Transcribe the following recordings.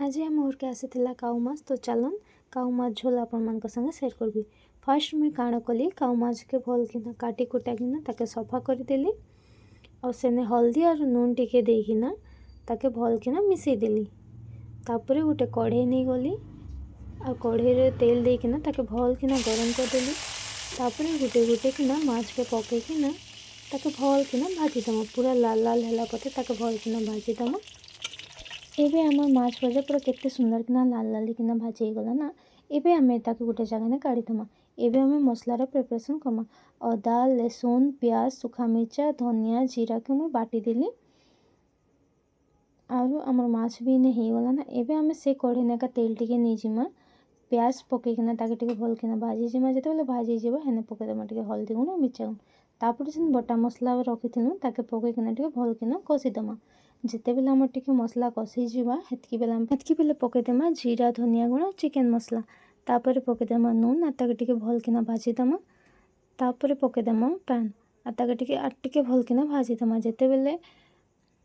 आज आम घरके आसीला काऊ माछ। तो चलन काऊ माछ झोल आपण संगे सेयार करबी। फास्ट मुई काण कली काऊ माछ के भल किना काटी कुटा किना ताके सफा करदेली और सेने हल्दी और नून टिके देकिना ताके भल किना मिसई देली। तापरे गोटे कढ़ई नहीं गली और कढ़ई रे तेल देकिना ताके भल किना गरम करदेली। तापरे गोटे गोटे किना माछ के पके किना ताके भल किना भाजी दमा। पूरा लाल लाल हैला पते ताके भल किना भाजी दमा। एबे आम माछ भजा पूरा केते सुंदर किना लाल लाल किना भाजी गला ना। एबे आमे ताके गोटे जगह ने काढ़ी थमा। एबे आमे मसलार प्रिपरेशन करमा। अदा लहसुन प्याज सुखा मिर्चा धनिया जीरा के मुई बाटी देली और आमर माछ भी ने ही गला ना। एबे आमे से कढ़ई ने का तेल टिके नहीं जिमा प्याज पके किना ताके टिके भल किना भाजी जिमा। जेते बेले भाजी जीवा हेने पके दमा टिके हल्दी गुण मिर्चा गुण। तापर से बटा मसला रखिथिनु ताके पके किना टिके भल किना कषि दमा। जिते बेले आम टिके मसला कषि जीवा हेतकी बेले पके देमा जीरा धनिया गुण चिकेन मसला। तापर पके देमा नून ताके टिके भल किना भाजी दमा। तापर पके देमा पैन ताके टिके भल किना भाजी दमा। जिते बेले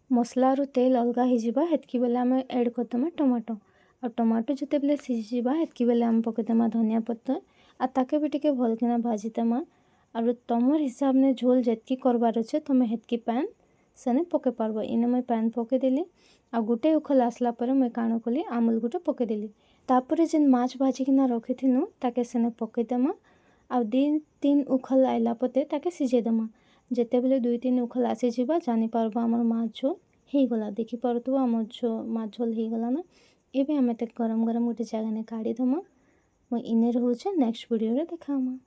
मसला रु तेल अलगा ही जीवा हेतकी बेले आम ऐड कर देमा टमाटो और टमाटो जिते बेले सिझी जीवा हेतकी बेले आम पके देमा धनिया पत्ता ताके भी टिके भल किना भाजी देमा। और तुमर हिसाब ने झोल जेतकी करबार अच्छे तुम हेतकी पैन सेने पके पारबो। इने मैं पैन पके देली आ गोटे उखल आसला पर मैं काण कली आमुल गोटे पके देली। तापर जेन माछ भाजी किना रखिथिनु ताके सेने पके देमा आ 2-3 उखल आइला पते ताके सिझे देमा। जेते बेले 2-3 उखल आसी जीवा जानी पारबो आमर माछ झोल ही गला। देखि पारतु आमर माछ झोल ही गला ना। एबे आमे ते गरम गरम गोटे जगह ने काढ़ी दमा। मैं इने रहूचे नेक्स्ट वीडियो रे देखामा।